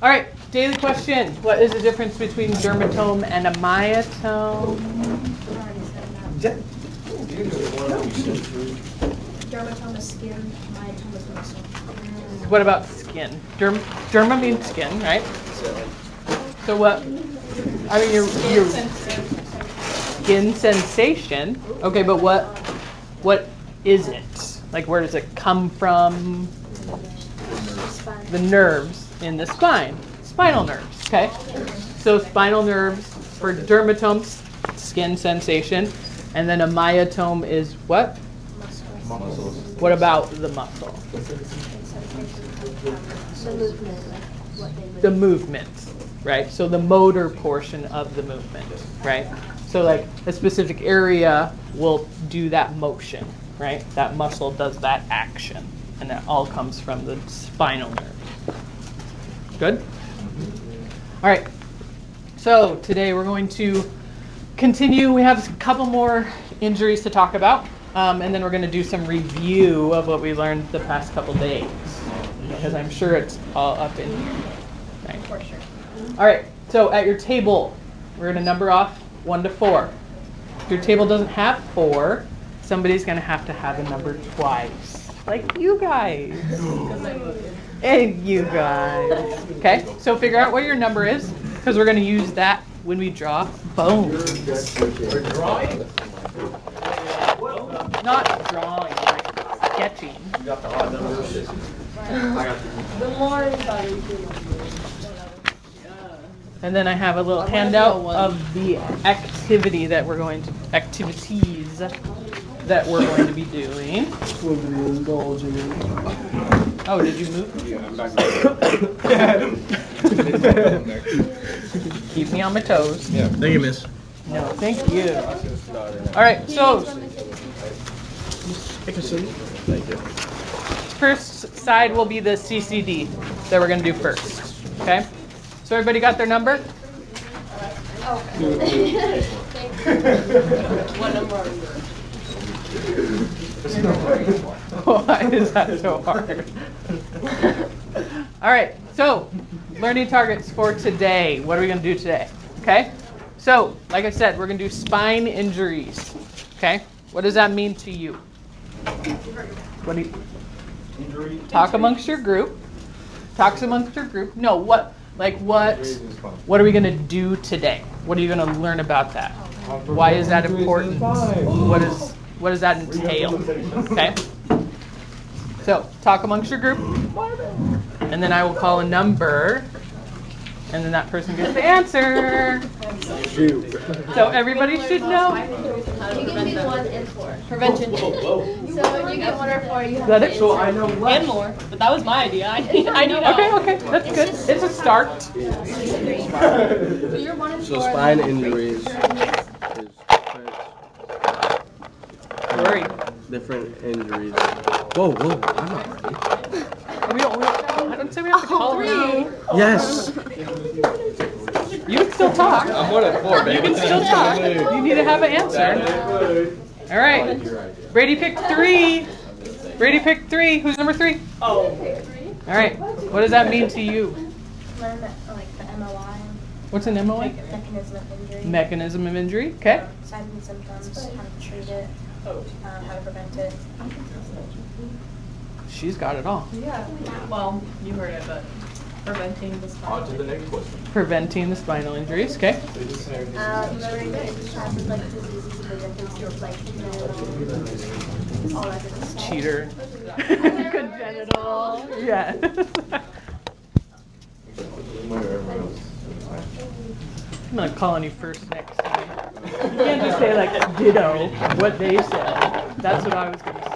All right, daily question. What is the difference between dermatome and a myotome? Dermatome is skin, myotome is muscle. What about skin? Derma means skin, right? So what? I mean, your skin sensation. Okay, but what is it? Like, where does it come from? The nerves in the spine. Spinal nerves, okay? So spinal nerves for dermatomes, skin sensation. And then a myotome is what? Muscles. What about the muscle? The movement, like what they move. The movement, right? So the motor portion of the movement, right? So like a specific area will do that motion, right? That muscle does that action. And that all comes from the spinal nerve. Good? All right. So today we're going to continue. We have a couple more injuries to talk about. And then we're going to do some review of what we learned the past couple days. Because I'm sure it's all up in here. Right? For sure. All right. So at your table, we're going to number off 1 to 4. If your table doesn't have 4, somebody's going to have a number twice. Like you guys. And you guys. Okay, so figure out what your number is, because we're going to use that when we draw bones. Not drawing, like sketching. You got the odd numbers. I got The more better. And then I have a little handout of the activities that we're going to be doing. Oh, did you move? Yeah, I'm back. Keep me on my toes. Yeah. Thank you, miss. No, thank you. All right, so Thank you. first side will be the CCD that we're going to do first. Okay? So everybody got their number? What number are you? Why is that so hard? All right, so learning targets for today. What are we going to do today? Okay? So, like I said, we're going to do spine injuries. Okay? What does that mean to you? What do you talk amongst your group? Talks amongst your group. No, what are we going to do today? What are you going to learn about that? Why is that important? What does that entail? Okay? So, talk amongst your group. And then I will call a number. And then that person gets the answer. Shoot. So everybody should know. You can do 1 and 4. Prevention. So if you get 1 or 4, you have That to it? So I know less. And more. But that was my idea. I need Okay, that's good. It's a start. So you're 1 and 4. So spine injuries is Worry. different injuries. Whoa, I'm not ready. I don't say we have to call you. Yes. You can still talk. I'm 1 and 4, baby. You can still talk. You need to have an answer. All right. Brady picked 3. Brady picked 3. Who's number 3? Oh. All right. What does that mean to you? Learn that, like the MOI, What's an MOI? mechanism of injury. Mechanism of injury. Okay. Signs and symptoms, how to treat it, how to prevent it. She's got it all. Yeah. Well, you heard it, but preventing the spine. On to the next question. Preventing the spinal injuries. Okay. Learning classes like diseases and preventing like all that good stuff. Cheater. Congenital. Yeah. I'm gonna call on you first next time. You can't just say like ditto what they said. That's what I was gonna say.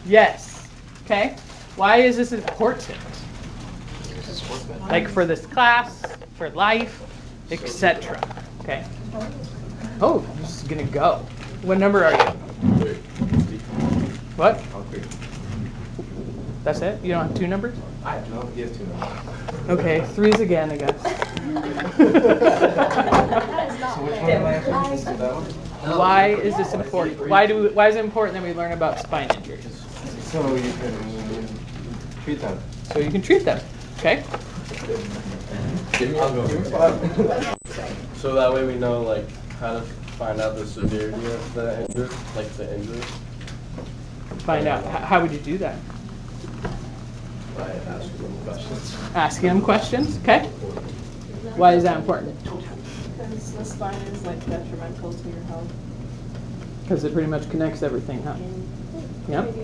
Yes. Okay. Why is this important? Like for this class, for life, etc. Okay. Oh, I'm just gonna go. What number are you? What? That's it? You don't have 2 numbers? I have no, he has 2 numbers. Okay, 3's again, I guess. So which one am I answering? That one? Why is this important? Why is it important that we learn about spine injuries? So you can treat them. So you can treat them. Okay? So that way we know like how to find out the severity of the injury, like the injury. Find out, how would you do that? By asking them questions. Asking them questions, okay? Why is that important? Because the spine is like detrimental to your health. Because it pretty much connects everything, huh? Yep.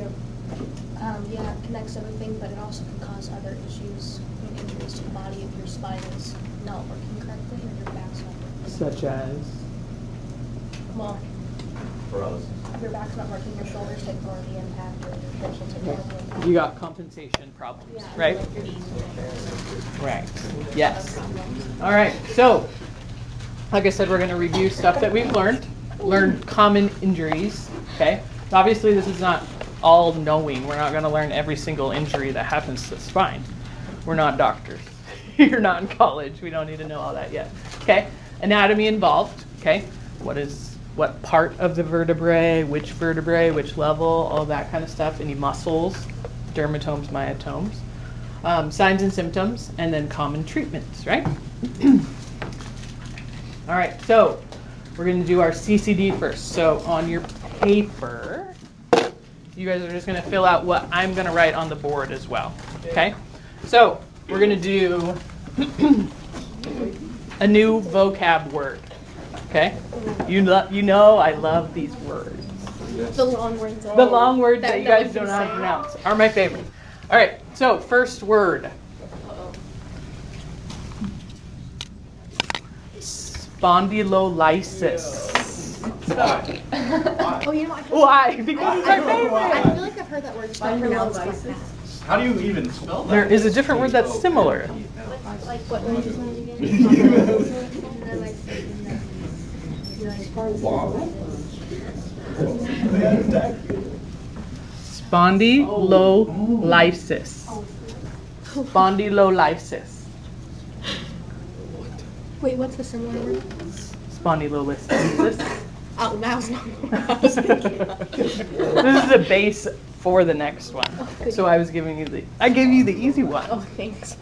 Yeah, it connects everything, but it also can cause other issues and injuries to the body if your spine is not working correctly or your back's not working. Such as? Well, For us. if your back's not working, your shoulders take more of the impact, or your hips will take more of the impact. You got compensation problems, Yeah, right? like your knees will Right. Yes. All right. So, like I said, we're going to review stuff that we've learn common injuries. Okay. Obviously, this is not all knowing. We're not going to learn every single injury that happens to the spine. We're not doctors. You're not in college. We don't need to know all that yet. Okay. Anatomy involved. Okay. What part of the vertebrae, which level, all that kind of stuff. Any muscles, dermatomes, myotomes. Signs and symptoms, and then common treatments, right? All right, so we're going to do our CCD first. So on your paper, you guys are just going to fill out what I'm going to write on the board as well, okay? So we're going to do a new vocab word, okay? You know I love these words. The long words. The long words that you guys don't know how to pronounce are my favorite. All right, so first word. Spondylolysis. Oh, you know, Why? Because it's my favorite. I feel like I've heard that word spelled pronounced like that. How do you even spell that? There is a different word that's similar. Like what word is it again? Spondylolysis. Spondylolysis. Wait, what's the similar word? Spondylolysis. Oh, that was not what I was thinking. This is the base for the next one. So I gave you the easy one. Oh, thanks.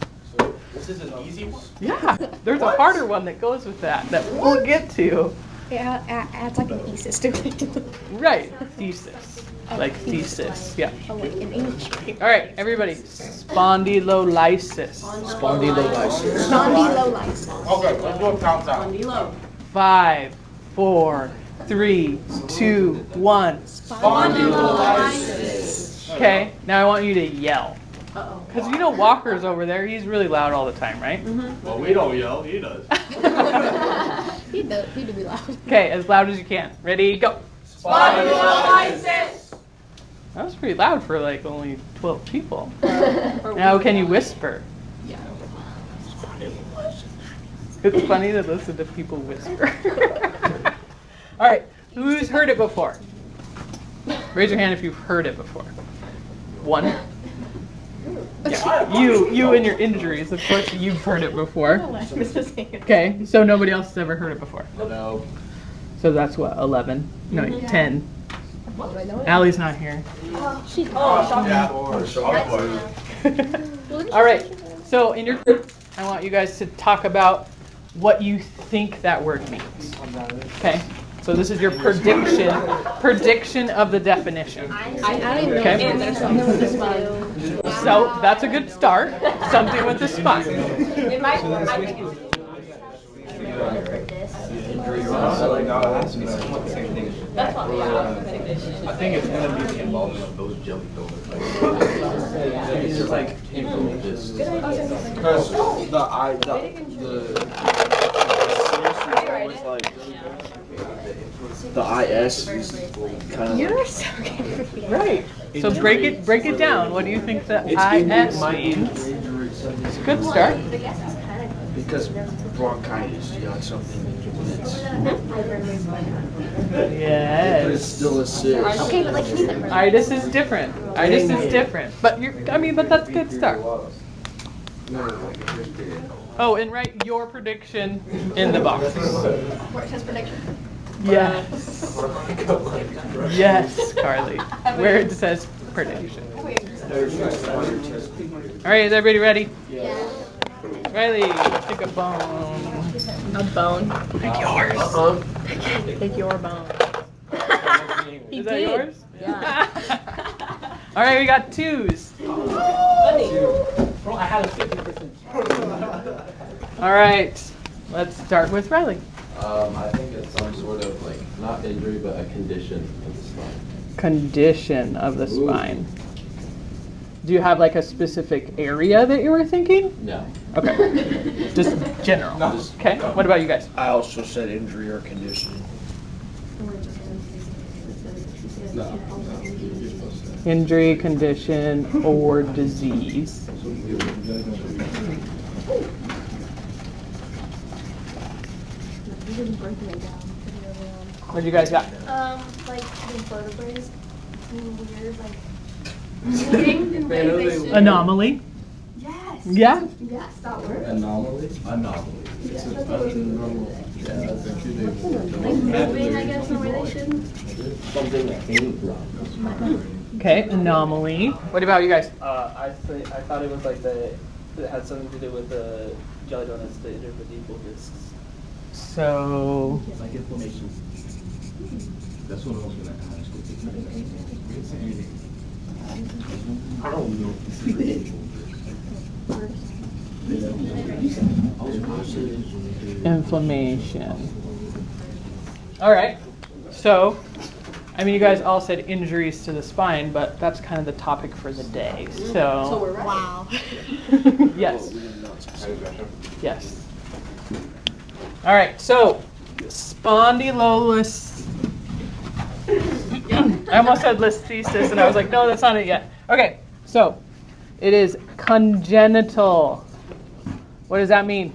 This is an easy one. Yeah, there's a harder one that goes with that we'll get to. Yeah, adds like an thesis to it. Right, thesis. Like thesis, yeah. Oh, like in English. All right, everybody. Spondylolysis. Spondylolysis. Spondylolysis. Okay, let's go countdown. 5, 4, 3, 2, 1. Spondylolysis. Okay, now I want you to yell. Because you know Walker's over there, he's really loud all the time, right? Well, we don't yell. He does. He do be loud. Okay, as loud as you can. Ready, go. Spondylolysis. That was pretty loud for like only 12 people. Now can you whisper? Yeah. It's funny to listen to people whisper. All right, who's heard it before? Raise your hand if you've heard it before. One. Yeah. You and your injuries, of course you've heard it before. Okay, so nobody else has ever heard it before. No. So that's what, 11? No, 10. Allie's not here. Yeah. All right, so in your group, I want you guys to talk about what you think that word means. Okay, so this is your prediction of the definition. I don't even know. Okay. And there's something with the spine. So that's a good start. Something with the spine. It might. I think it's. That's what we are. I think it's gonna be the involvement of those jelly builders. It's just like this. Because the was like the IS is kind of You're so good. Right. So break it down. What do you think the IS means? It's a good start. because bronchitis, you know, something that's but it's Yes. still a cyst. Okay, but like, can you remember? Itis is different. Itis is different. But but that's a good start. Oh, and write your prediction in the box. Where it says prediction. Yes. Yes, Carly. Where it says prediction. All right, is everybody ready? Yeah. Riley, pick a bone. A bone. Pick yours. Pick your bone. He Is that did. yours? Yeah. All right, we got twos. Bro, I had a 50%. All right, let's start with Riley. I think it's some sort of like, not injury, but a condition of the spine. Condition of the spine. Do you have like a specific area that you were thinking? No. Okay, just general. Okay, what about you guys? I also said injury or condition. No. Injury, condition, or disease. What do you guys got? Like the vertebrae being weird, like moving. Anomaly. Yes. Yeah. Yes, that word. Anomaly? Anomaly. Yes, It's that's a a word. normal. Yeah, that's actually Like moving, I guess, in a way they shouldn't. something that came from. Okay, anomaly. What about you guys? I thought it was like it had something to do with the jelly donuts, the intervertebral discs. So, Like inflammation. That's what I was gonna ask. I don't know. inflammation. All right. So, I mean, you guys all said injuries to the spine, but that's kind of the topic for the day. So we're right. Wow. yes. Yes. All right. So, spondylolus. I almost said listhesis, and I was like, no, that's not it yet. Okay. So, it is congenital. What does that mean?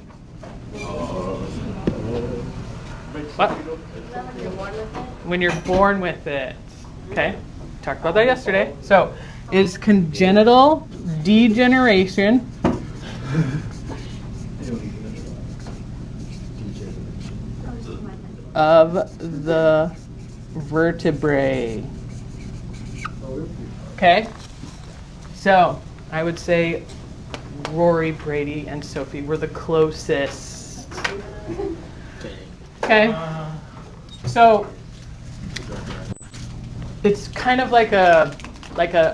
What? When you're born with it. Okay. Talked about that yesterday. So, is congenital degeneration of the vertebrae. Okay. So, I would say Rory, Brady, and Sophie were the closest. Okay. So it's kind of like a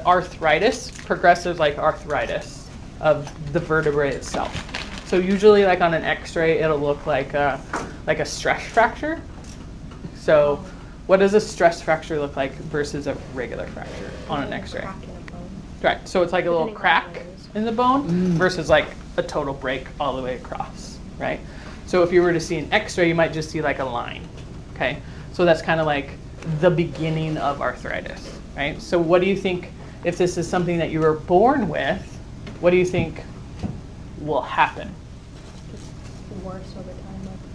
arthritis, progressive like arthritis of the vertebrae itself. So usually like on an X-ray, it'll look like a stress fracture. So what does a stress fracture look like versus a regular fracture on an X-ray? Right. So it's like a little crack in the bone versus like a total break all the way across, right? So if you were to see an X-ray, you might just see like a line, okay? So that's kind of like the beginning of arthritis, right? So what do you think, if this is something that you were born with, what do you think will happen? Worse over time.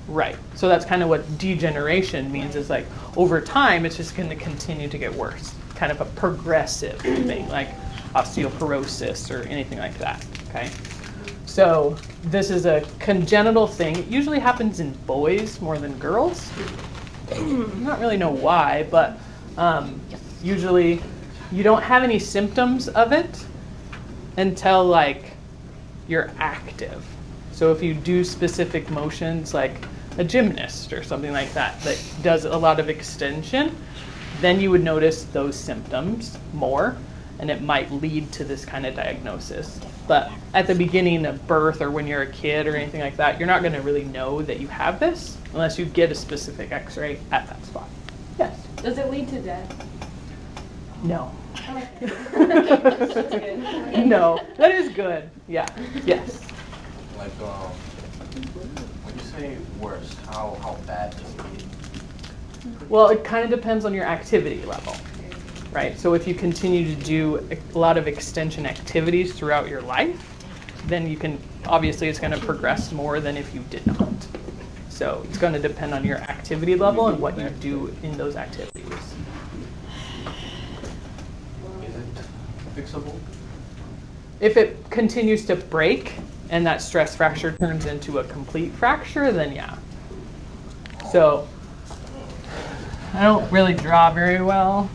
Right. So that's kind of what degeneration means, is like over time, it's just going to continue to get worse. Kind of a progressive thing, like osteoporosis or anything like that, okay? So this is a congenital thing. It usually happens in boys more than girls. Not really know why, but usually you don't have any symptoms of it until like you're active. So if you do specific motions like a gymnast or something like that that does a lot of extension, then you would notice those symptoms more, and it might lead to this kind of diagnosis. But at the beginning of birth or when you're a kid or anything like that, you're not going to really know that you have this unless you get a specific X-ray at that spot. Yes? Does it lead to death? No. That's good. No. That is good. Yeah. Yes. Like, when you say worse, how bad does it get? Well, it kind of depends on your activity level, right? So if you continue to do a lot of extension activities throughout your life, then you can, obviously it's going to progress more than if you did not. So it's going to depend on your activity level and what you do in those activities. Is it fixable? If it continues to break and that stress fracture turns into a complete fracture, then yeah. So I don't really draw very well,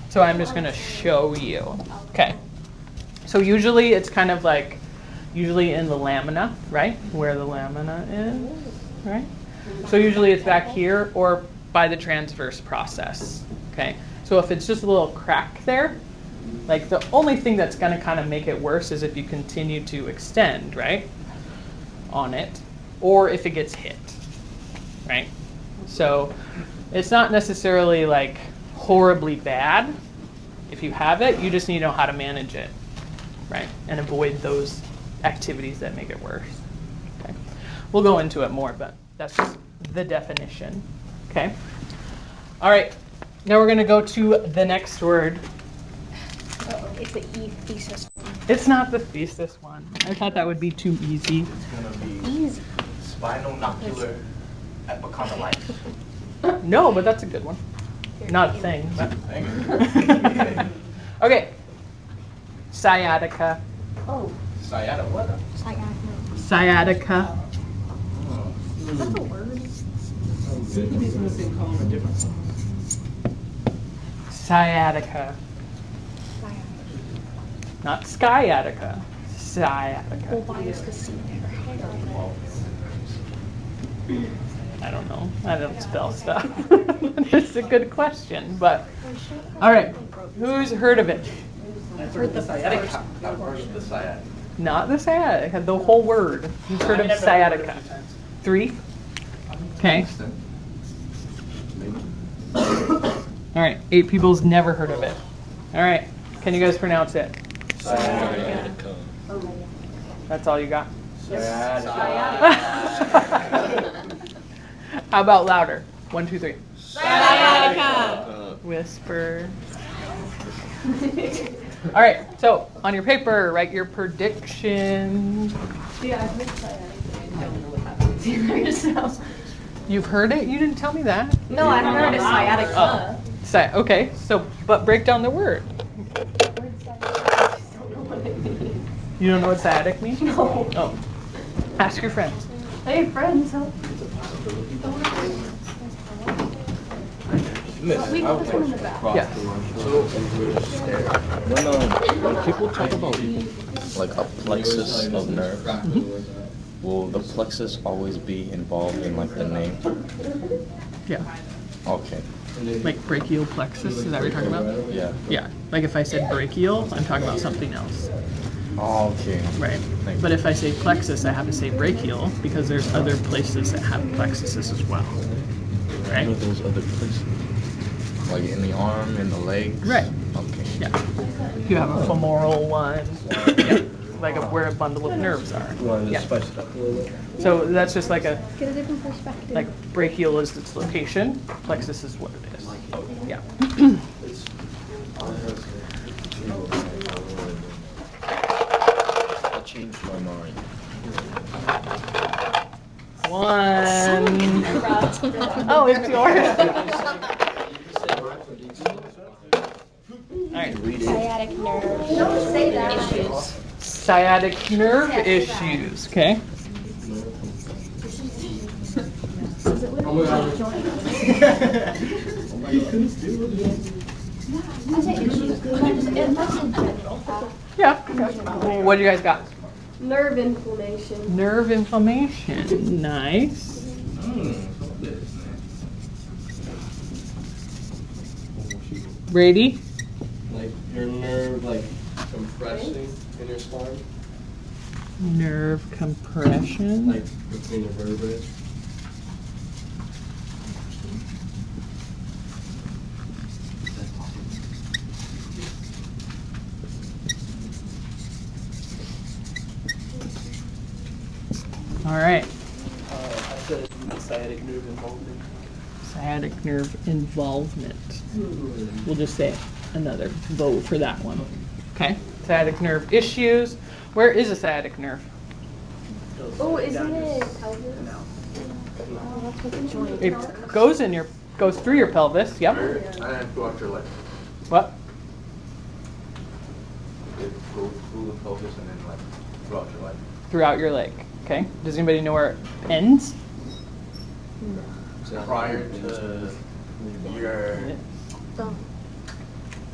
so I'm just going to show you. Okay. So usually it's kind of like usually in the lamina, right? Where the lamina is, right? So usually it's back here or by the transverse process, okay? So if it's just a little crack there, like the only thing that's gonna kind of make it worse is if you continue to extend, right? On it, or if it gets hit, right? So it's not necessarily like horribly bad. If you have it, you just need to know how to manage it, right? And avoid those activities that make it worse. Okay. We'll go into it more, but that's just the definition. Okay. All right. Now we're going to go to the next word. It's the thesis. It's not the thesis one. I thought that would be too easy. It's gonna be Easy. spinal-nocular epicondylitis. No, but that's a good one. Not a thing, but. Thank you. Okay. Sciatica. Oh, Sciatica, what? Sciatica. is that a word? Sciatica. Not sciatica. Sciatica. Well, why is the C there? I don't know. I don't spell stuff. It's a good question, but all right. Who's heard of it? I've heard the sciatica. I've heard of the sciatica. Not the sciatica. The whole word. Who's heard of sciatica? 3. Okay. All right. 8 people's never heard of it. All right. Can you guys pronounce it? Sciatica. That's all you got? Sciatica. How about louder? 1, 2, 3. Sciatica. Whisper. All right, so on your paper, write your prediction. Yeah, I've heard sciatica. I don't know what happens either, so. You've heard it? You didn't tell me that. No, I heard it's sciatica. Okay, so, but break down the word. You don't know what sciatic means? No. Oh. Ask your friends. Hey, friends, help. We can put them in the back. Yeah. When people talk about like a plexus of nerves, will the plexus always be involved in like the name? Yeah. Okay. Like brachial plexus, is that what you're talking about? Yeah. Yeah. Like if I said brachial, I'm talking about something else. Okay. Right. Thank But you. if I say plexus, I have to say brachial because there's other places that have plexuses as well. What Right? are those other places? Like in the arm, in the legs? Right. Okay. Yeah. You have a femoral one. Yeah. Like where a bundle of nerves are. You wanted to Yeah. spice it up a little bit? So that's just like a, Get a different perspective. like brachial is its location, plexus is what it is. Yeah. I changed my mind. 1. Oh, it's yours. All right. Sciatic nerve. Don't say that. Issues. Sciatic nerve issues. Okay. I say issues because that's in general. Yeah. What do you guys got? Nerve inflammation. Nerve inflammation. Nice. Brady? Like your nerve, like compressing in your spine, Nerve compression. like between your vertebrae. All right. I said sciatic nerve involvement. Sciatic nerve involvement. We'll just say another vote for that one. Okay. Sciatic nerve issues. Where is a sciatic nerve? Oh, isn't it pelvis? It goes through your pelvis. Yep. And go out your leg. What? It goes through the pelvis and then like throughout your leg. Throughout your leg. Okay. Does anybody know where it ends? Prior to your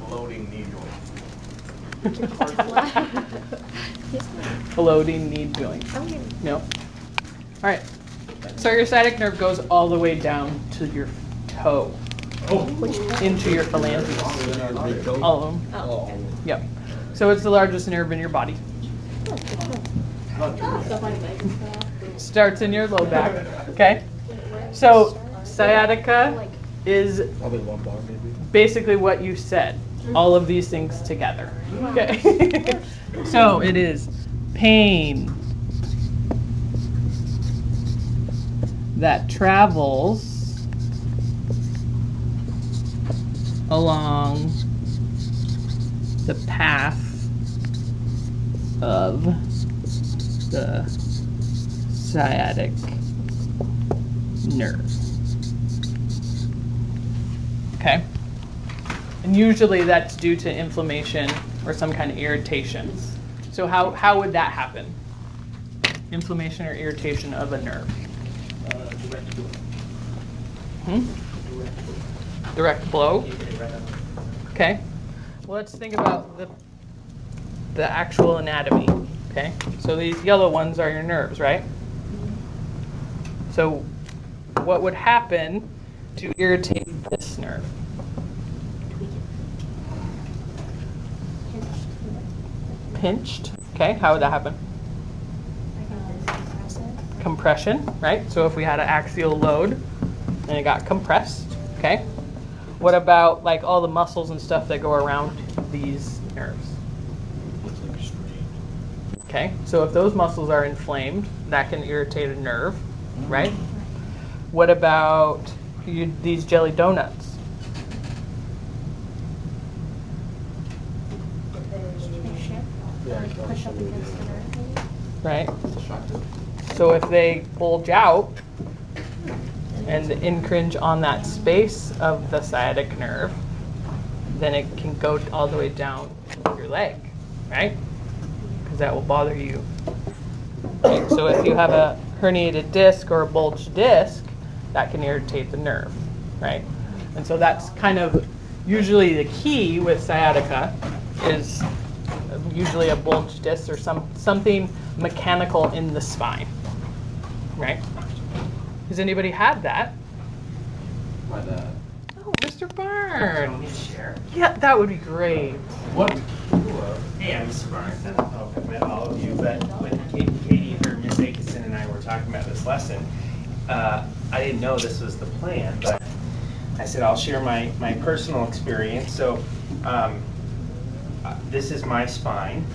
floating knee joint. Floating knee joint. No. All right. So your sciatic nerve goes all the way down to your toe. Into your phalanges. All of them. Oh. Yep. So it's the largest nerve in your body. Starts in your low back. Okay. So sciatica is basically what you said. All of these things together. Okay. So it is pain that travels along the path of the sciatic nerve. Okay? And usually that's due to inflammation or some kind of irritation. So how would that happen? Inflammation or irritation of a nerve? Direct blow? Okay. Well, let's think about the actual anatomy. Okay. So these yellow ones are your nerves, right? So what would happen to irritate this nerve? Pinched. Okay. How would that happen? Compression, right? So if we had an axial load and it got compressed, okay? What about like all the muscles and stuff that go around these nerves? Okay, so if those muscles are inflamed, that can irritate a nerve, right? What about these jelly donuts? Push up against the nerve. Right? So if they bulge out and impinge on that space of the sciatic nerve, then it can go all the way down your leg, right? Because that will bother you. Okay, so if you have a herniated disc or a bulged disc, that can irritate the nerve, right? And so that's kind of usually the key with sciatica is usually a bulged disc or something mechanical in the spine, right? Has anybody had that? My dad. Oh, Mr. Barnes. Want me to share? Yeah, that would be great. What? Hey, I'm Mr. Barnes. I don't know if I've met all of you, but when Katie or Miss Aikison and I were talking about this lesson, I didn't know this was the plan, but I said I'll share my personal experience. So this is my spine.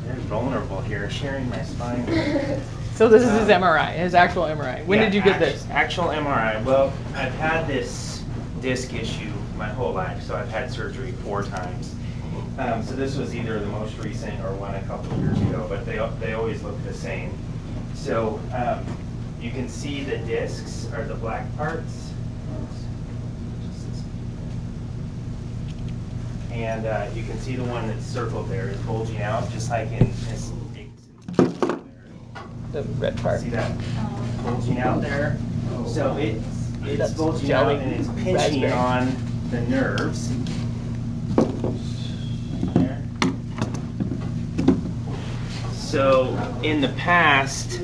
Very vulnerable here, sharing my spine. So this is his MRI, his actual MRI. When Yeah, did you get this? Actual MRI. Well, I've had this disc issue my whole life, so I've had surgery 4 times. So this was either the most recent or one a couple of years ago, but they always look the same. So you can see the discs are the black parts. And you can see the one that's circled there is bulging out, just like in this. The red part. See that bulging out there? So it's That's bulging jelly. out and it's pinching Raspberry. on the nerves. There. So in the past,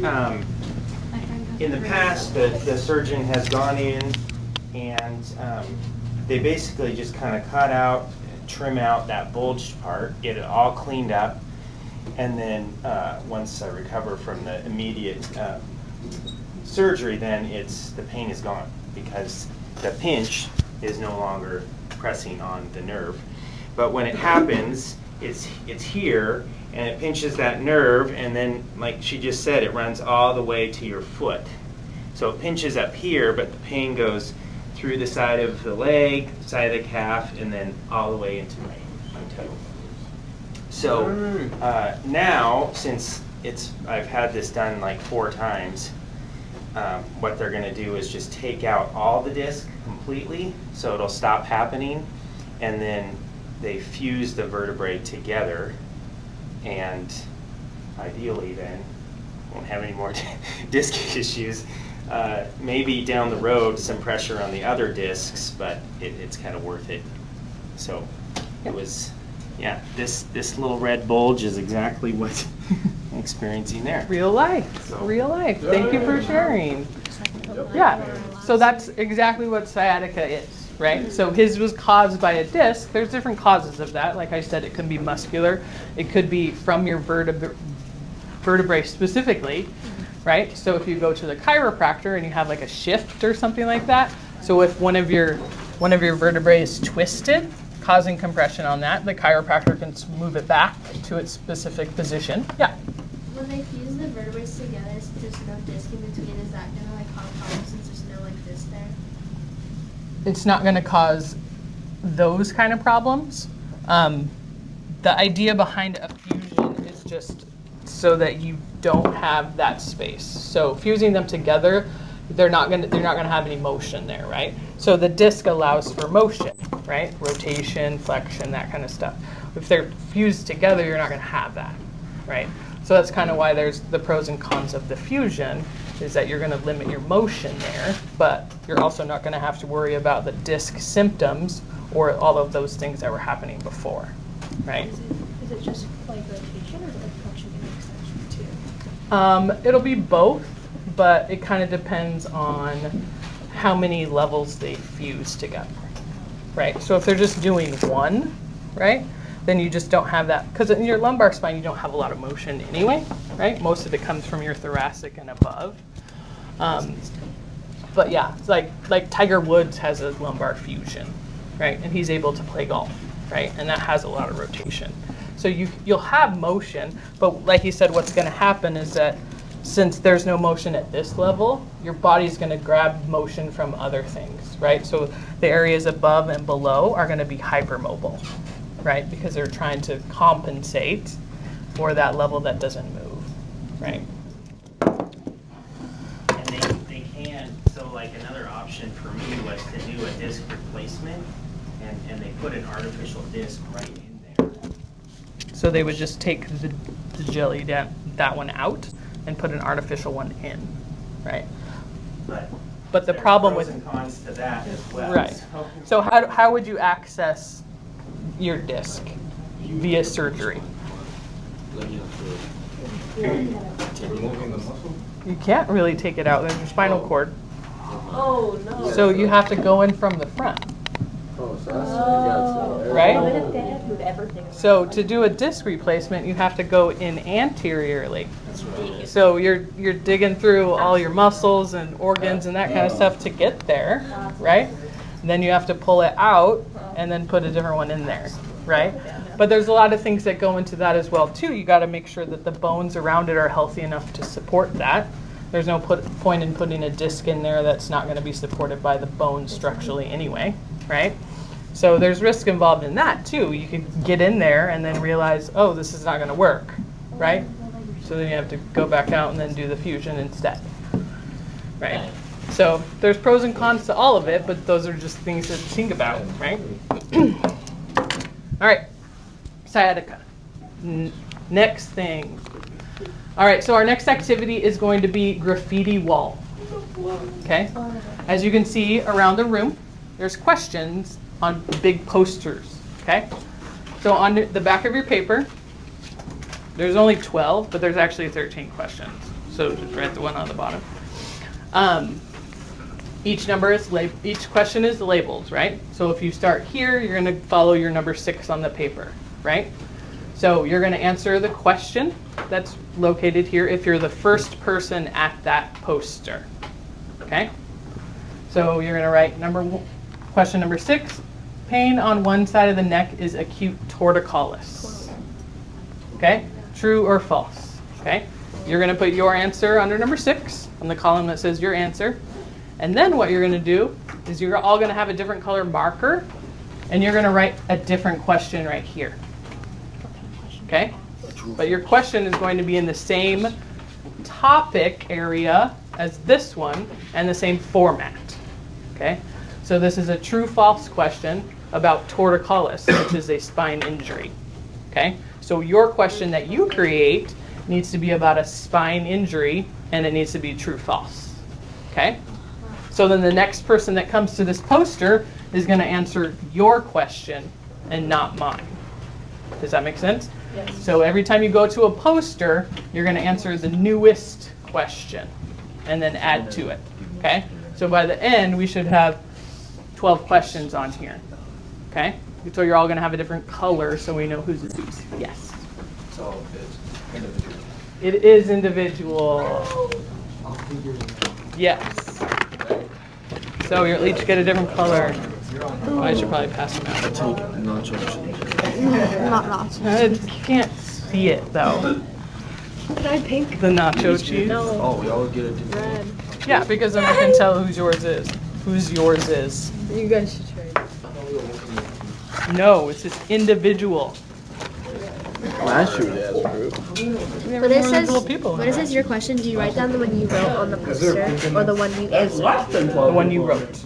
the surgeon has gone in and they basically just kind of cut out, trim out that bulged part, get it all cleaned up, and then once I recover from the immediate surgery, then the pain is gone because the pinch is no longer pressing on the nerve. But when it happens, it's here and it pinches that nerve, and then, like she just said, it runs all the way to your foot. So it pinches up here, but the pain goes through the side of the leg, side of the calf, and then all the way into my toe. So now, since I've had this done like 4 times, what they're going to do is just take out all the disc completely, so it'll stop happening, and then they fuse the vertebrae together, and ideally then won't have any more disc issues. Maybe down the road some pressure on the other discs, but it's kind of worth it. So it was Yeah, this little red bulge is exactly what I'm experiencing there. Real life. So- Real life. Thank you for sharing. Yeah. So that's exactly what sciatica is, right? So his was caused by a disc. There's different causes of that. Like I said, it can be muscular. It could be from your vertebrae specifically, right? So if you go to the chiropractor and you have like a shift or something like that, so if one of your vertebrae is twisted, causing compression on that, the chiropractor can move it back to its specific position. Yeah. When they fuse the vertebrae together, since there's no disc in between, is that gonna like cause problems since there's no like disc there? It's not going to cause those kind of problems. The idea behind a fusion is just so that you don't have that space. So fusing them together, they're not going to have any motion there, right? So the disc allows for motion, right? Rotation, flexion, that kind of stuff. If they're fused together, you're not going to have that, right? So that's kind of why there's the pros and cons of the fusion, is that you're going to limit your motion there, but you're also not going to have to worry about the disc symptoms or all of those things that were happening before, right? Is it just like rotation or is it like flexion and extension too? It'll be both, but it kind of depends on how many levels they fuse together, right? So if they're just doing one, right, then you just don't have that, because in your lumbar spine you don't have a lot of motion anyway, right? Most of it comes from your thoracic and above. But yeah, it's like Tiger Woods has a lumbar fusion, right? And he's able to play golf, right? And that has a lot of rotation. So you'll have motion, but like you said, what's going to happen is that since there's no motion at this level, your body's going to grab motion from other things, right? So the areas above and below are going to be hypermobile, right? Because they're trying to compensate for that level that doesn't move, right? And they can, so like another option for me was to do a disc replacement, and they put an artificial disc right in there. So they would just take the jelly, that one out, and put an artificial one in, right? But the there's problem pros with and cons to that as well. right. So how would you access your disc via surgery? You can't really take it out. There's your spinal cord. Oh, no. So you have to go in from the front, Oh, so that's what you got. right? They have to move everything. So to do a disc replacement, you have to go in anteriorly. So you're digging through all your muscles and organs and that kind of stuff to get there, right? And then you have to pull it out and then put a different one in there, right? But there's a lot of things that go into that as well too. You got to make sure that the bones around it are healthy enough to support that. There's no point in putting a disc in there that's not going to be supported by the bones structurally anyway, right? So there's risk involved in that too. You could get in there and then realize, oh, this is not going to work, right? So then you have to go back out and then do the fusion instead, right? So there's pros and cons to all of it, but those are just things to think about, right? All right, sciatica. Next thing. All right, so our next activity is going to be graffiti wall. Okay? As you can see around the room, there's questions on big posters. Okay? So on the back of your paper, there's only 12, but there's actually 13 questions. So just write the one on the bottom. Each question is labeled, right? So if you start here, you're going to follow your number 6 on the paper, right? So you're going to answer the question that's located here if you're the first person at that poster, okay? So you're going to write question number 6. Pain on one side of the neck is acute torticollis. Okay? True or false? Okay? You're going to put your answer under number 6 on the column that says your answer. And then what you're going to do is you're all going to have a different color marker, and you're going to write a different question right here. Okay? But your question is going to be in the same topic area as this one and the same format. Okay? So this is a true-false question about torticollis, which is a spine injury. Okay? So your question that you create needs to be about a spine injury, and it needs to be true-false. Okay? So then the next person that comes to this poster is going to answer your question and not mine. Does that make sense? Yes. So every time you go to a poster, you're going to answer the newest question and then add to it. Okay? So by the end, we should have 12 questions on here. Okay? So you're all going to have a different color so we know who's whose. Yes. So it's individual. It is individual. Yes. So you'll each get a different color. Oh, I should probably pass them out. Not lots. I can't see it though. Can I pink? The nacho cheese. Oh, we all get a different. Red. Yeah, because then I can tell whose yours is. Whose yours is. You guys should trade. No, it's just individual. Last year we had a group. But it says, Individual people. when it says your question, do you write down the one you wrote on the poster or the one you answered? The one you wrote.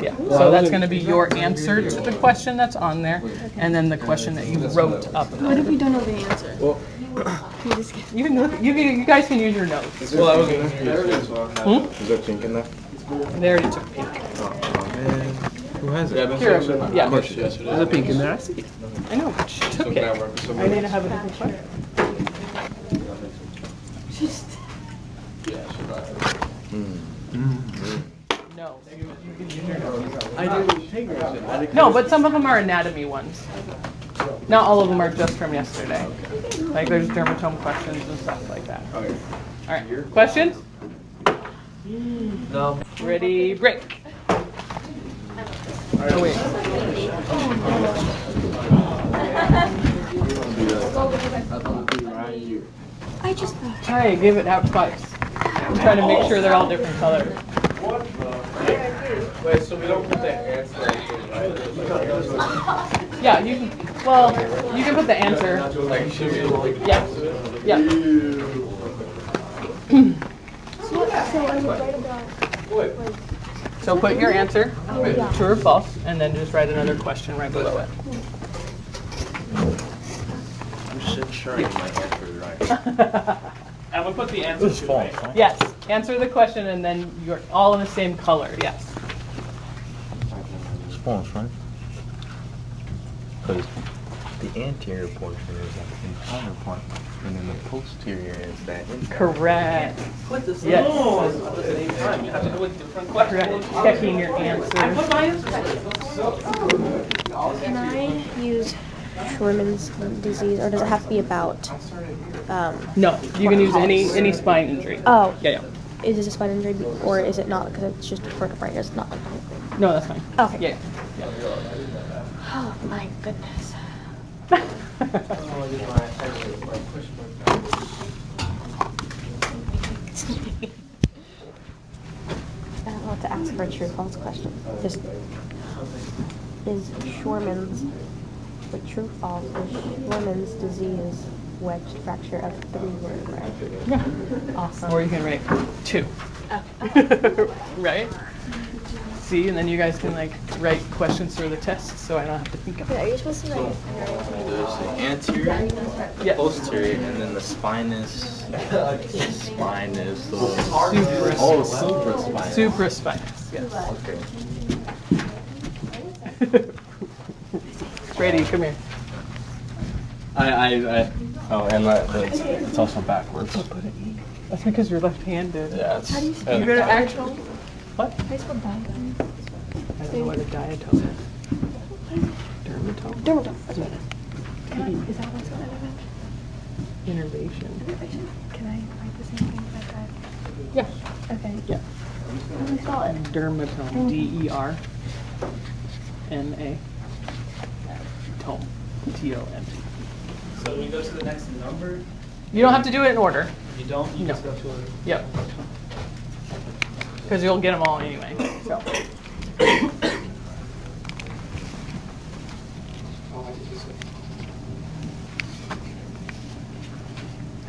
Yeah. So that's going to be your answer to the question that's on there, and then the question that you wrote up. What if we don't know the answer? Well, You can. You guys can use your notes. well, I was gonna use Hmm? Is there pink in there? They already took pink. Oh man, who has it? Here, yeah. There's a pink in there. I see it. I know, but she took it. I need to have a different question. No. You can use your notes. I didn't take it. No, but some of them are anatomy ones. Not all of them are just from yesterday. Like there's dermatome questions and stuff like that. Okay. All right, questions? No. Ready, break. Oh wait. I just. Try give it out twice. I'm trying to make sure they're all different colors. Wait, so we don't put the answer right? Yeah, you can. Well, you can put the answer. Like, should we like Yeah. Yeah. So put your answer, true or false, and then just write another question right below it. I'm sure my answer is right. I would put the answer It's false, right? Yes. Answer the question and then you're all in the same color. Yes. It's false, right? Because the anterior portion is like the entire part, and then the posterior is that. Correct. Yes. at the same time? You have to do it different Correct. Checking your answer. Can I use Schwimmer's disease, or does it have to be about? No, you can use any spine injury. Oh, Yeah, yeah. is this a spine injury, or is it not? Because it's just vertebrae. It's not. No, that's fine. Okay. Yeah. Oh my goodness. I don't know what to ask for a true false question. Just is Schwimmer's, but true false, is Schwimmer's disease wedged fracture of 3 vertebrae? Yeah. Awesome. Or you can write 2. Right? See, and then you guys can like write questions for the test, so I don't have to think of Wait, it. are you supposed to write? There's the anterior, Yeah. posterior, and then the spinous. Spinous. Supraspinous. Oh, supraspinous. Supraspinous. Yes. Okay. Brady, come here. Oh, and it's also backwards. That's because you're left-handed. Yeah, it's. You're gonna actually. What? How do you spell diagram? I don't know what a diatome is. Dermatome. Dermatome. That's what it is. Is that what's going on? Innervation. Can I write the same thing like that? Yeah. Okay. Yeah. How do we spell it? Dermatome. D-E-R. M-A. Tome. T-O-M. So we go to the next number? You don't have to do it in order. You don't? You No. just go to a... Yep. Because you'll get them all anyway. So.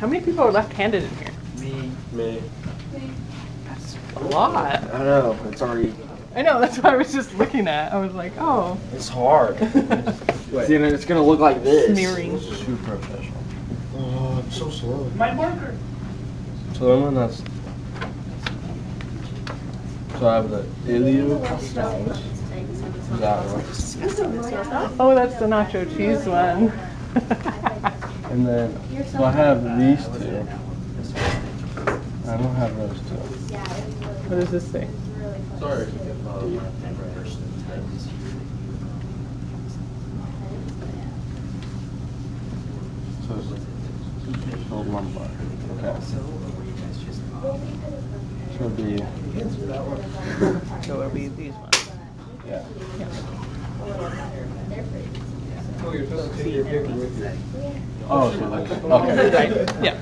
How many people are left-handed in here? Me. That's a lot. I know, it's already. I know, that's what I was just looking at. I was like, oh. It's hard. It's gonna look like this. Smearing. Super professional. Oh, I'm so slow. My marker. So the one that's. So I have the iliocostalis. Is that one? Oh, that's the nacho cheese one. And then, so I have these two. I don't have those two. What does this say? Sorry. So it's the lumbar. Okay. So it'd be, So it'll be these ones. yeah. Oh, so like, okay. Right, yeah.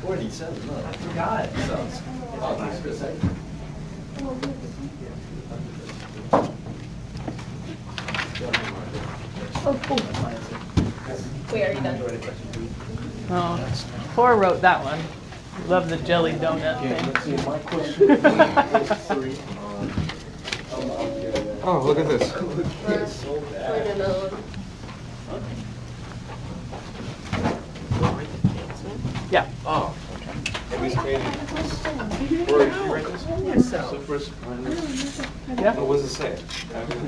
I forgot. Wait, are you done? Oh, 4 wrote that one. Love the jelly donut thing. Oh, look at this. Yeah. Oh, okay. And we created. Where did you write this? So first, Yeah. what does it say?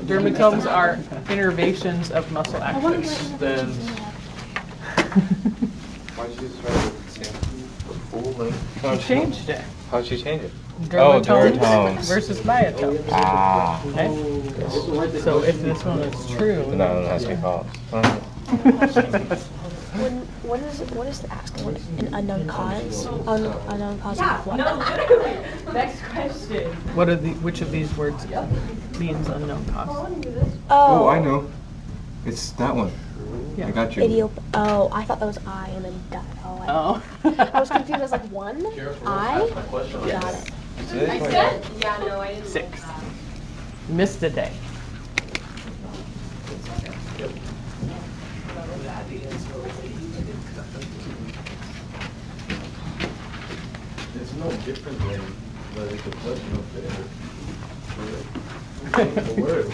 Dermatomes are innervations of muscle action. Then. Why did you just write it the same? The full length? She changed it. How'd she change it? Dermatomes versus myotomes. Ah. Okay. So if this one is true. Then that one has to be false. What is the ask? What, an unknown cause? Unknown cause of what? Next question. Which of these words means unknown cause? Oh, I know. It's that one. Yeah. I got you. Oh, I thought that was I and then dot. Oh. I was confused. I was like, one? I? Got it. I said, yeah, no, I didn't. 6. Missed a day. It's no different than the question of the word.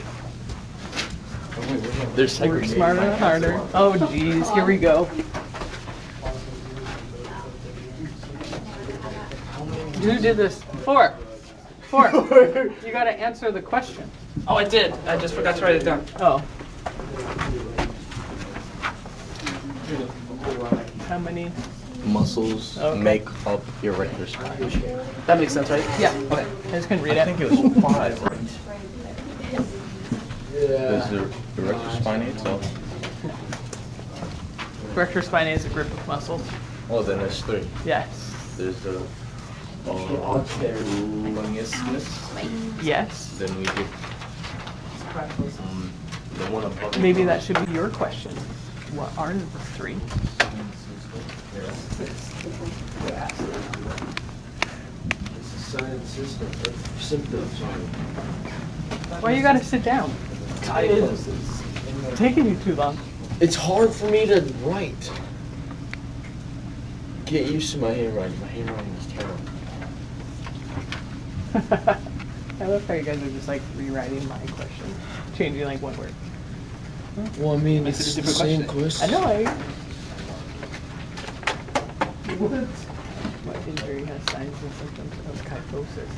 They're Work segregated. smarter and harder. Oh, geez. Here we go. Who did this? 4. 4. You got to answer the question. Oh, I did. I just forgot to write it down. Oh. How many? Muscles Okay. make up your erector spine. That makes sense, right? Yeah. Okay. I just couldn't read I it. think it was 5, right? There's the erector spine itself. Erector spinae is a group of muscles. Oh, then there's 3. Yes. There's the longismus. Yes. Then we get the one above it. Maybe that should be your question. What are number 3? Symptoms. Why you gotta sit down? It's taking you too long. It's hard for me to write. Get used to my handwriting. My handwriting is terrible. I love how you guys are just like rewriting my question, changing like one word. Well, I mean, Makes it it's a the different same question. question. I know. What injury has signs and symptoms of kyphosis?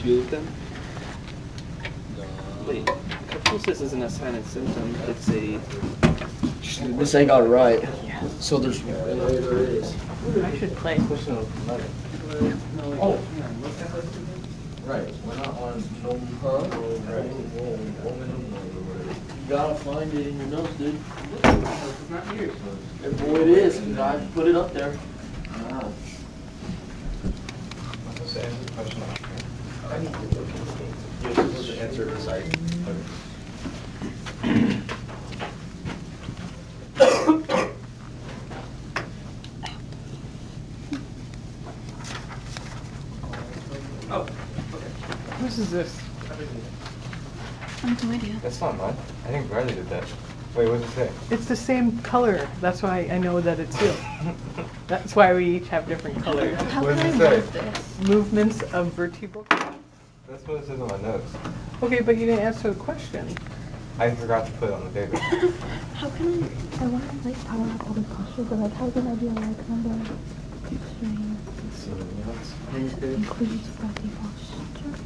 Few of them? Wait, kyphosis isn't a sign and symptom. It's a. This ain't got it right. Yeah. So there's. I should play. Oh. Right. We're not on no. Huh? You gotta find it in your notes, dude. It's not here. And boy, it is. And I put it up there. You're supposed to answer the site. Whose is this? I have no idea. That's not mine. I think Bradley did that. Wait, what does it say? It's the same color. That's why I know that it's you. That's why we each have different colors. How What can does I it mark say? this? Movements of vertebral. That's what it says on my notes. Okay, but you didn't answer the question. I forgot to put it on the paper. How can I want to like power up all the postures, but like how can I do like number string includes body posture?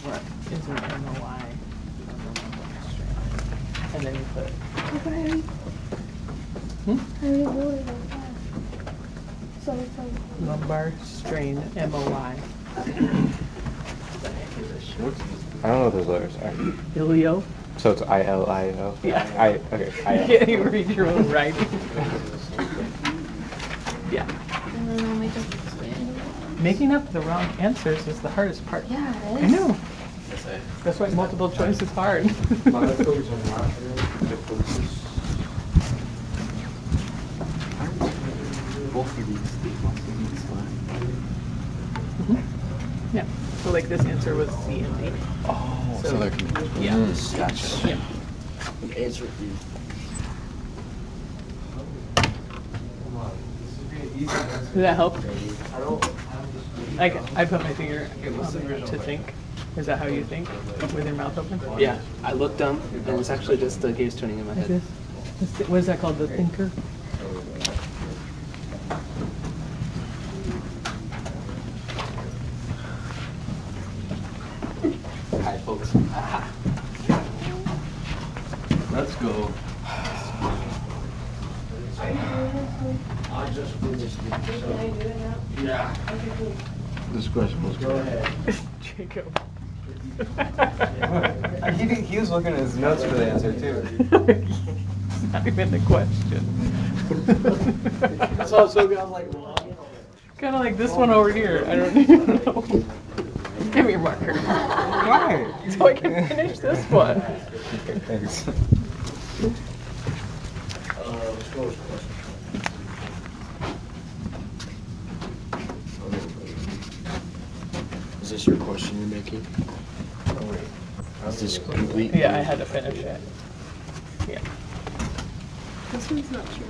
What is an MOI? And then you put. I already wrote it like that. So it's like Lumbar strain, MOI. I don't know what those letters are. Ilio. So it's ILIO? Yeah. Okay. Can't you read your own writing? Yeah. and then I'll make it. Making up the wrong answers is the hardest part. Yeah, it is. I know. That's why multiple choice is hard. Both of these Yeah. So like this answer was C and D. Oh, so they're Yeah. Gotcha. Yeah. Answer D. Does that help? Like I put my finger to think. Is that how you think? With your mouth open? Yeah, I looked dumb, and it was actually just the gaze turning in my Like head. this? What is that called? The thinker? Hi, folks. Let's go. This question was good. Jacob. He was looking at his notes for the answer too. It's not even the question. That's how so good. I was like, well, Kind of like this one over here. I don't even know. Give me your marker. Why? So I can finish this one. Thanks. Is this your question you're making? Is this complete? Yeah, I had to finish it. Yeah. This one's not true.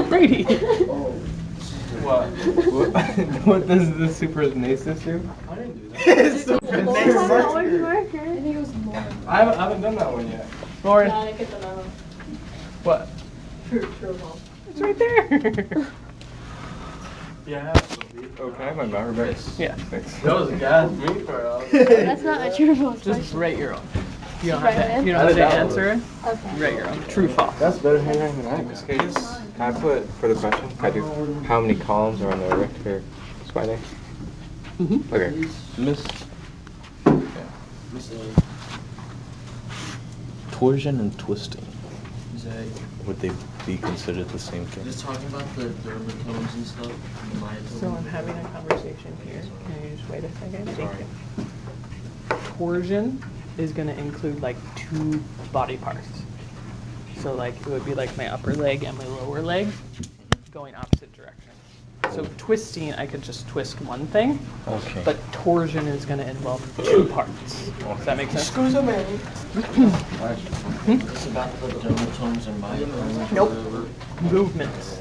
Brady. What? What does the supernasis do? I didn't do that. I think it was more. I haven't done that one yet. Lauren, I get the memo. what? True or false? It's right there. Yeah. Oh, can I have my marker back? Yeah. Thanks. That was a gas me for That's not a true or false Just question. write your own. You don't Write have it to. in? You don't have to answer it. Okay. Write your own. True, false. That's better handwriting than I. In this case, can I put for the question? Can I do how many columns are on the rectangular spider? Mhm. Okay. Miss. Torsion and twisting. Is that Would they be considered the same thing? just talking about the dermatomes and stuff? And the myotomes? So I'm having a conversation here. Can you just wait a second? Thank you. Torsion is going to include like two body parts. So like it would be like my upper leg and my lower leg going opposite direction. So twisting, I could just twist one thing, Okay. but torsion is going to involve two parts. Does that make sense? It's about the dermatomes and myotomes. Nope. Or whatever. Movements.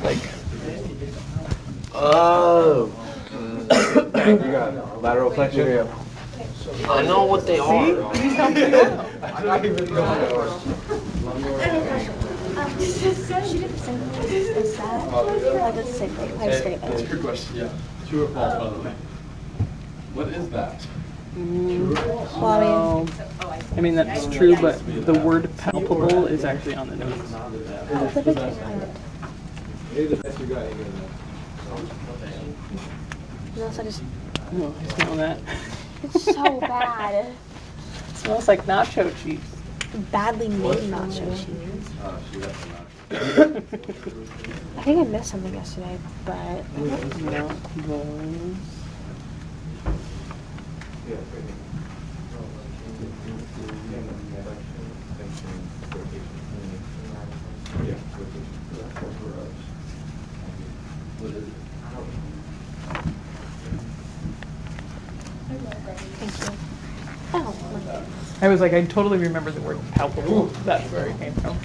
Like Oh. You got lateral flexion. I know what they are. these help you out. I'm not even going. She did the same thing as that. I did the same thing. I just did it. Good question. Yeah. True or false, by the way? What is that? Well, I mean, I mean, that's true, but the word palpable is actually on the notes. oh, but I can't find it. Unless I just, Oh, I smell that. it's so bad. It smells like nacho cheese. Badly made nacho cheese. I think I missed something yesterday, but No, those. thank you. Oh, I was like, I totally remember the word palpable. That's where it came from.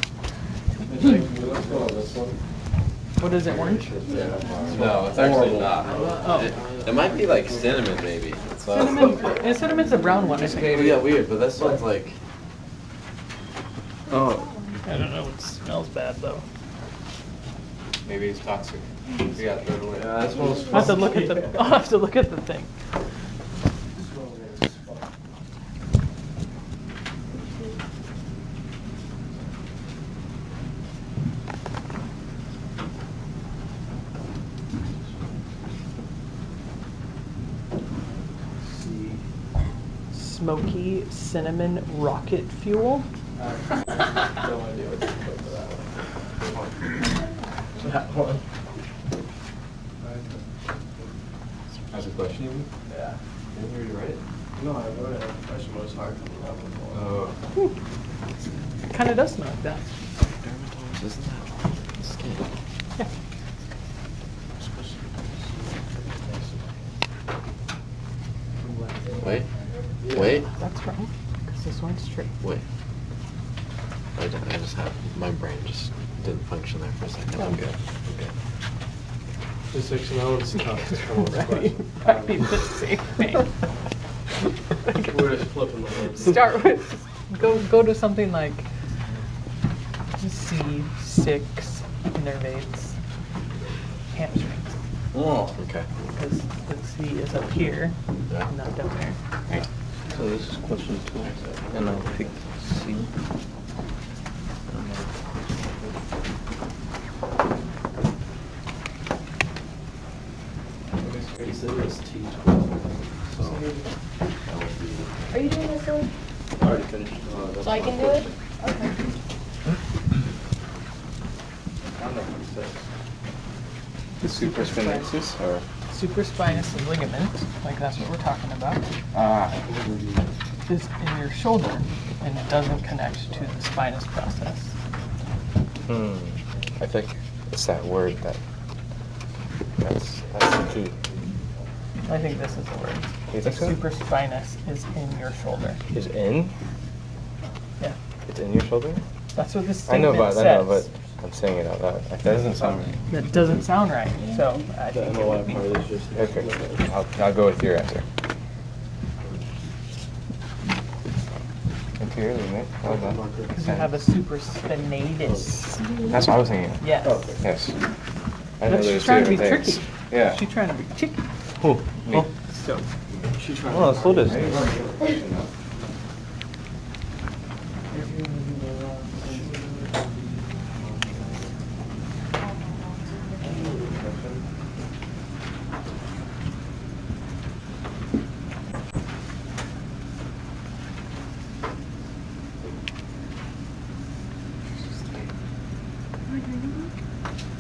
What is it, orange? No, it's actually not. Oh. It might be like cinnamon, maybe. So Cinnamon, cinnamon's the brown one, I think. yeah, weird, but this one's like. Oh, I don't know, it smells bad though. Maybe it's toxic. We got thrown away. Yeah, this one's. I'll have to look at the, I'll have to look at the thing. Smoky cinnamon rocket fuel. No idea what to put for that one. That one. That's a question. Yeah. Didn't you write it? No, I wrote it. The question was hard coming up with one. Oh. Kind of does smell like that. Dermatologist, isn't that skin? Yeah. Wait, That's wrong, because this one's true. wait. I just have, my brain just didn't function there for a second. I'm good. I'm good. this section I want to Right, right, the same thing. We're just flipping the words. Start with, go to something like C6 innervates hamstrings, Oh, okay. because the C is up here, Yeah. not down there. Right. So this is question 2, and I picked C. He said it was T12. So that would be. Are you doing this one? I already finished. So I can do it? Okay. I don't know what he said. The Supraspinatus or? supraspinous ligament, like that's what we're talking about, is in your shoulder, and it doesn't connect to the spinous process. I think it's that word that's the key. I think this is the word. You The think so? supraspinous is in your shoulder. Is in? Yeah, It's in your shoulder? that's what this I know, statement but I know, says. but I'm saying it out loud. That doesn't sound right. That doesn't sound right, so I The think MOI part is just. Okay, I'll go with your answer. Anterior ligament. Well done. because you have a supraspinatus. That's what I was thinking. Yes. Yes. I know But there's she's two trying to be different tricky. things. Yeah. She's trying to be tricky. Who? Me. So, Well, so does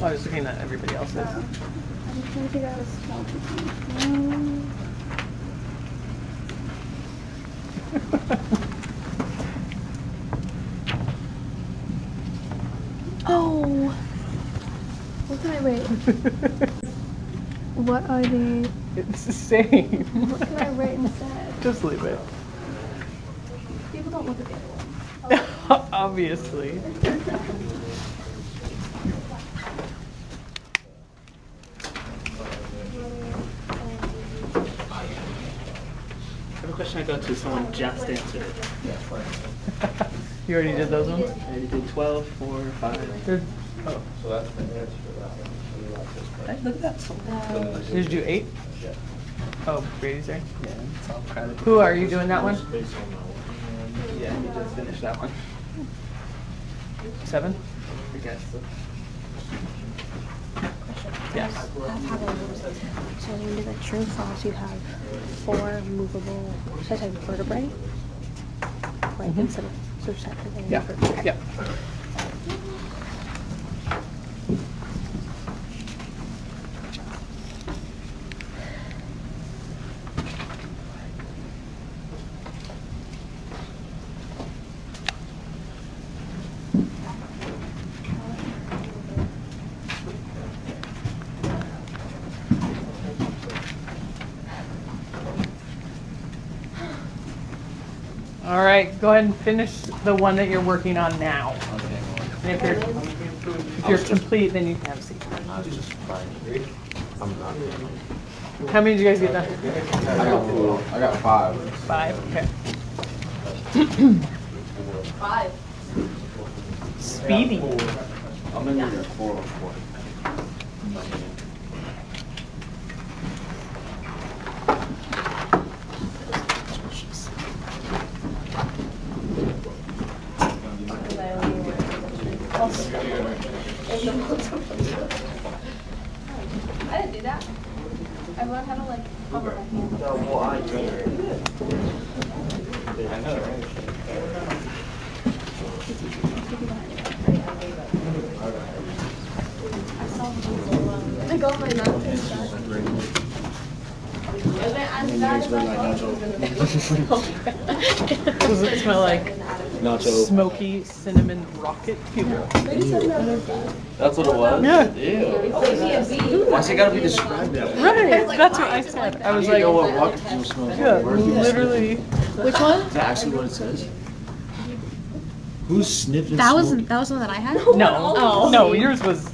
I was looking at everybody else's. I'm trying to figure out a spell. Oh! What can I write? What are they? It's the same. What can I write instead? Just leave it. People don't look at the other one. Obviously. I have a question I got to someone just answered. You already did those ones? I already did 12, 4, 5. Good. Oh, So that's the answer for that one. hey, look at that. Did you do 8? Oh, Brady's there. Yeah, it's all credit. Who are you doing that one? Yeah, he just finished that one. 7? I guess so. Yes. So in the true false, you have 4 movable, so I said vertebrae, right? Instead of so technically Yeah. vertebrae. Yeah. All right, go ahead and finish the one that you're working on now. And if you're complete, then you can have a seat. I was just fine. I'm not. How many did you guys get done? I got 5. 5, okay. 5. Speedy. I'm in there 4 or 4. I didn't do that. I learned how to like cover my hand. No, well, I know, I got my mountain Does it smell like smoky cinnamon rocket fuel? That's what it was? Yeah. Ew. Why's it gotta be described that way? Right, that's what I said. I was You like, know what rocket fuel smells like? yeah, Where do you literally. Which one? Is that actually what it says? Who's sniffing That was smoke? the one that I had. No, Oh. no, yours was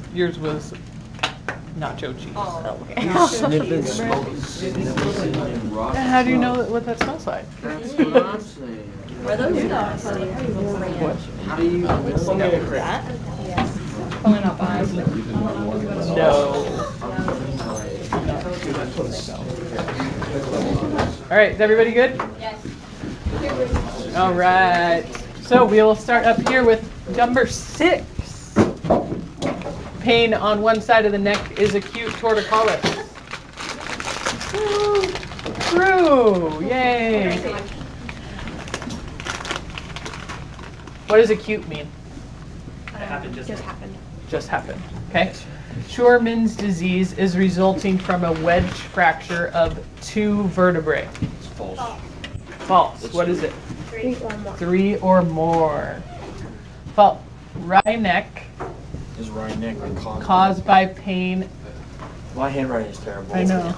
nacho cheese. Oh, okay. Who's sniffing smoke? Sniffing cinnamon rock. How do you know what that smells like? That's what I'm saying. Are those nuts? How do you know? Probably not bad. No. All right, is everybody good? Yes. All right. So we will start up here with number 6. Pain on one side of the neck is acute torticollis. True. Yay. What does acute mean? Just happened. Just happened. Okay. Schurman's disease is resulting from a wedge fracture of 2 vertebrae. It's false. False. What is it? 3 or more. 3 or more. False. Wry neck Is right neck caused by pain. My handwriting is terrible. I know.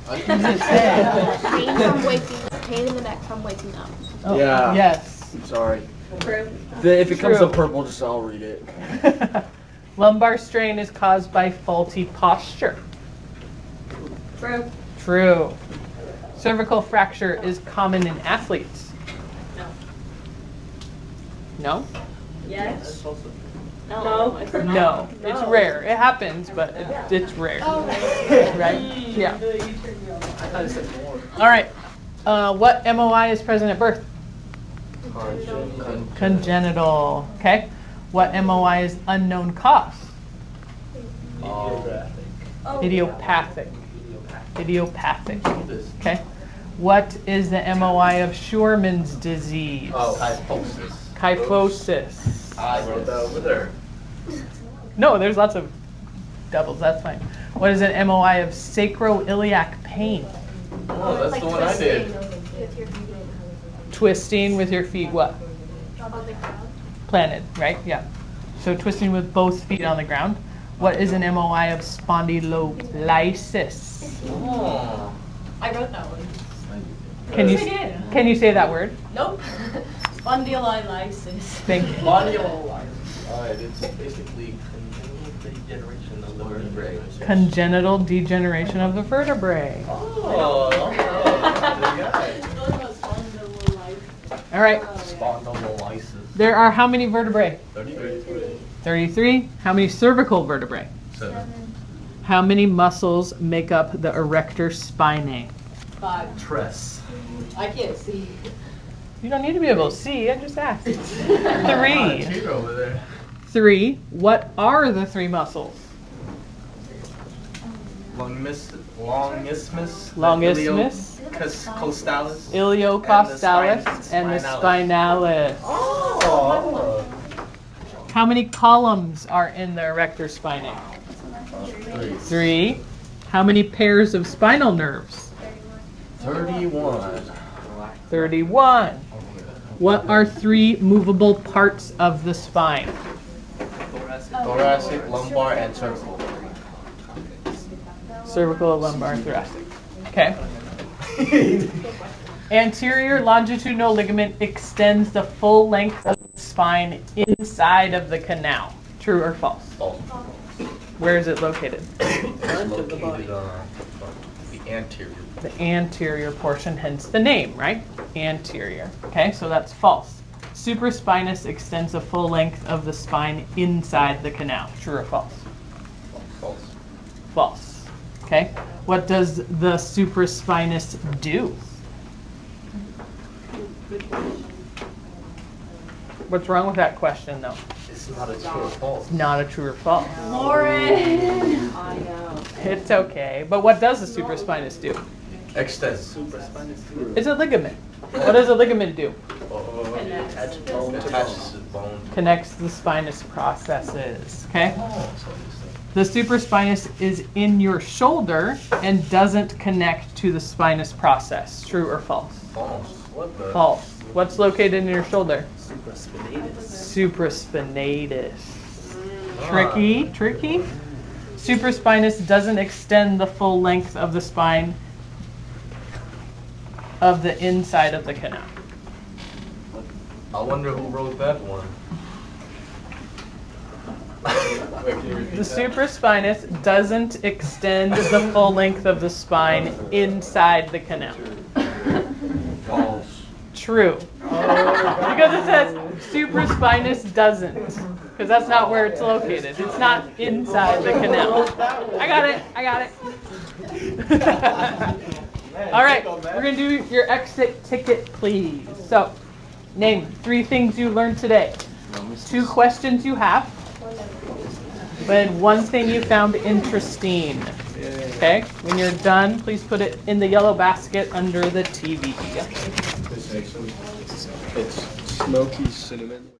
What does it say? Pain from waking. Pain in the neck from waking up. Oh, Yeah. Yes. I'm sorry. True. If it comes True. up purple, just I'll read it. Lumbar strain is caused by faulty posture. True. True. Cervical fracture is common in athletes. No? Yes. No. No. It's rare. It happens, but it's rare. Right? Yeah. All right. What MOI is present at birth? Congenital. Okay. What MOI is unknown cause? Idiopathic. Idiopathic. Okay. What is the MOI of Schurman's disease? Oh, kyphosis. Kyphosis. I wrote that over there. No, there's lots of doubles. That's fine. What is an MOI of sacroiliac pain? Oh, that's the one I did. Twisting with your feet what? Planted, right? Yeah. So twisting with both feet on the ground. What is an MOI of spondylolysis? Oh. I wrote that one. Can you Yes, I did. can you say that word? Nope. Spondylolysis. Thank you. Alright, it's basically congenital degeneration of the vertebrae. Congenital degeneration of the vertebrae. Oh, All right. spondylolysis. There are how many vertebrae? 33. 33. How many cervical vertebrae? 7. How many muscles make up the erector spinae? 5. Tress. I can't see. You don't need to be able to see. I just asked. 3. Cheater over there. 3. What are the 3 muscles? Longismus. Longismus, Costalis. iliocostalis, and the spinalis. Oh. How many columns are in the erector spinae? 3. How many pairs of spinal nerves? 31. 31. What are 3 movable parts of the spine? Thoracic, lumbar, and cervical. Cervical, lumbar, thoracic. Okay. Anterior longitudinal ligament extends the full length of the spine inside of the canal. True or false? False. Where is it located? It's located the anterior. The anterior portion, hence the name, right? Anterior. Okay, so that's false. Supraspinous extends the full length of the spine inside the canal. True or false? False. False. Okay. What does the supraspinous do? What's wrong with that question, though? It's not a true or false. Not a true or false. Lauren! I know. It's okay. But what does the supraspinous do? Extends. It's a ligament. What does a ligament do? Attaches to the bone. Connects the spinous processes. Okay? The supraspinous is in your shoulder and doesn't connect to the spinous process. True or false? False. What the? False. What's located in your shoulder? Supraspinatus. Supraspinatus. Tricky, tricky. Supraspinous doesn't extend the full length of the spine of the inside of the canal. I wonder who wrote that one. The supraspinous doesn't extend the full length of the spine inside the canal. False. True. Because it says supraspinous doesn't. Because that's not where it's located. It's not inside the canal. I got it. I got it. All right. We're going to do your exit ticket, please. So, name 3 things you learned today. 2 questions you have. And 1 thing you found interesting. Okay? When you're done, please put it in the yellow basket under the TV. It's smoky cinnamon.